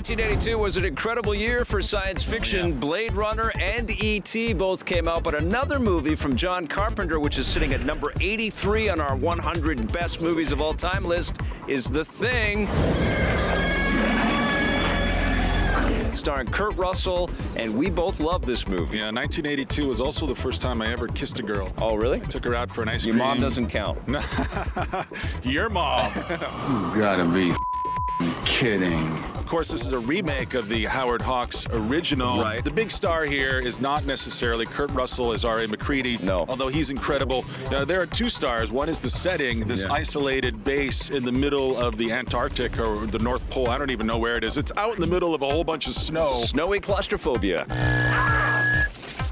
1982 was an incredible year for science fiction. Blade Runner and E.T. both came out, but another movie from John Carpenter, which is sitting at number 83 on our 100 best movies of all time list, is The Thing. Starring Kurt Russell, and we both love this movie. Yeah, 1982 was also the first time I ever kissed a girl. Oh, really? Took her out for an ice Your cream. mom doesn't count. Your mom. You gotta be kidding. Of course, this is a remake of the Howard Hawks original. Right. The big star here is not necessarily Kurt Russell as R.A. McCready. No. Although he's incredible. There are two stars. One is the setting, this isolated base in the middle of the Antarctic or the North Pole. I don't even know where it is. It's out in the middle of a whole bunch of snow. Snowy claustrophobia.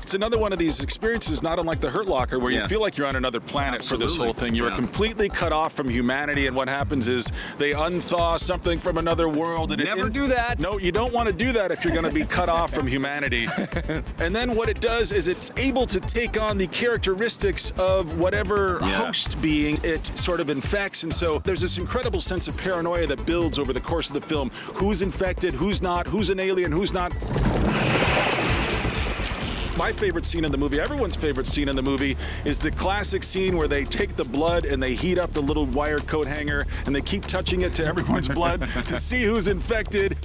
It's another one of these experiences, not unlike the Hurt Locker, where you feel like you're on another planet for this whole thing. You are completely cut off from humanity, and what happens is they unthaw something from another world. And Never do that. No, you don't want to do that if you're going to be cut off from humanity. And then what it does is it's able to take on the characteristics of whatever host being it sort of infects. And so there's this incredible sense of paranoia that builds over the course of the film. Who's infected, who's not, who's an alien, who's not. My favorite scene in the movie, everyone's favorite scene in the movie, is the classic scene where they take the blood and they heat up the little wire coat hanger and they keep touching it to everyone's blood to see who's infected.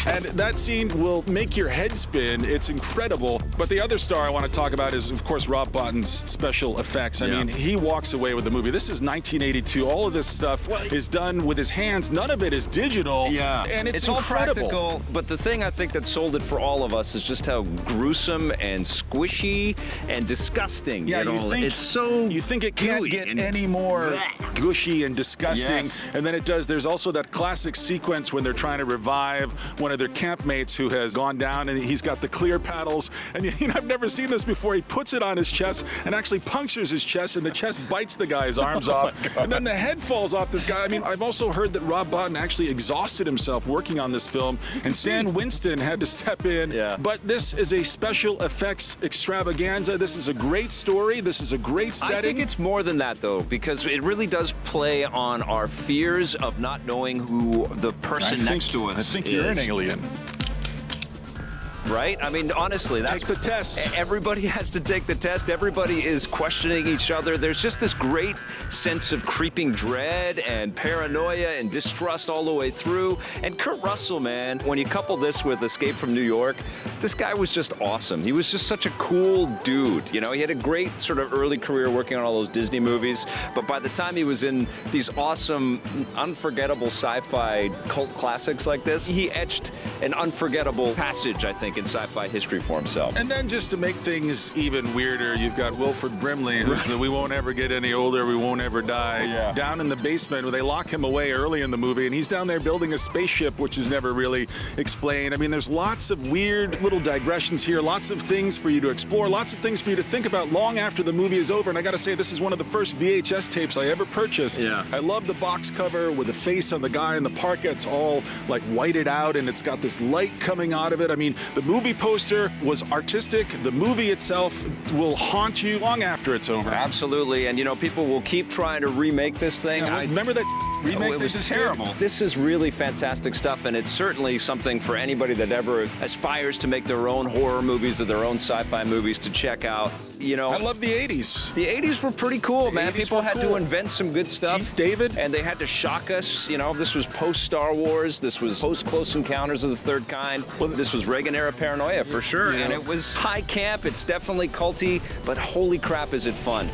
And that scene will make your head spin. It's incredible. But the other star I want to talk about is, of course, Rob Bottin's special effects. I mean, he walks away with the movie. This is 1982. All of this stuff is done with his hands. None of it is digital. Yeah. And it's all incredible. practical, but the thing I think that sold it for all of us is just how gruesome and squishy and disgusting. Yeah, it's so you think it can't gooey get and any more gushy and disgusting, Yes. and then it does. There's also that classic sequence when they're trying to revive one of their campmates who has gone down, and he's got the clear paddles, and I've never seen this before. He puts it on his chest and actually punctures his chest, and the chest bites the guy's arms off, and then the head falls off this guy. I mean, I've also heard that Rob Bottin actually exhausted himself working on this film, and Stan Winston had to step in. Yeah. But this is a special effects extravaganza. This is a great story. This is a great setting. I think it's more than that, though, because it really does play on our fears of not knowing who the person next to us is. I think you're an alien. Right? I mean, honestly, that's... Take the test. Everybody has to take the test. Everybody is questioning each other. There's just this great sense of creeping dread and paranoia and distrust all the way through. And Kurt Russell, man, when you couple this with Escape from New York, this guy was just awesome. He was just such a cool dude. You know, he had a great sort of early career working on all those Disney movies, but by the time he was in these awesome, unforgettable sci-fi cult classics like this, he etched an unforgettable passage, I think, in sci-fi history for himself. And then just to make things even weirder, you've got Wilford Brimley, who's the "we won't ever get any older, we won't ever die," down in the basement where they lock him away early in the movie, and he's down there building a spaceship, which is never really explained. I mean, there's lots of weird little digressions here, lots of things for you to explore, lots of things for you to think about long after the movie is over. And I gotta say, this is one of the first VHS tapes I ever purchased. Yeah. I love the box cover with the face on the guy in the parka. It's all like whited out, and it's got this light coming out of it. I mean, the movie poster was artistic. The movie itself will haunt you long after it's over. Absolutely, and you know, people will keep trying to remake this thing. Yeah, remember that remake? It they was just terrible. did? This is really fantastic stuff, and it's certainly something for anybody that ever aspires to make their own horror movies or their own sci-fi movies to check out. You know, I love the 80s. The 80s were pretty cool, man. 80s People were had cool. to invent some good stuff. Keith David. And they had to shock us. You know, this was post-Star Wars. This was post-Close Encounters of the Third Kind. Well, this was Reagan-era paranoia, for sure. Yeah. And it was high camp. It's definitely culty, but holy crap, is it fun.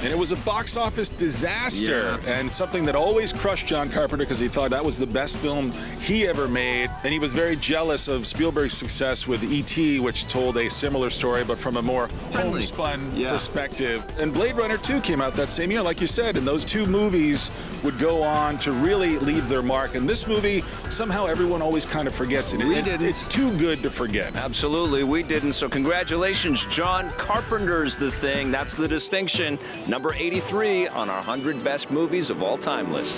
And it was a box office disaster, and something that always crushed John Carpenter because he thought that was the best film he ever made. And he was very jealous of Spielberg's success with E.T., which told a similar story, but from a more homespun perspective. And Blade Runner 2 came out that same year, like you said, and those two movies would go on to really leave their mark. And this movie, somehow everyone always kind of forgets it. It's too good to forget. Absolutely, we didn't. So congratulations, John Carpenter's The Thing. That's the distinction. Number 83 on our 100 best movies of all time list.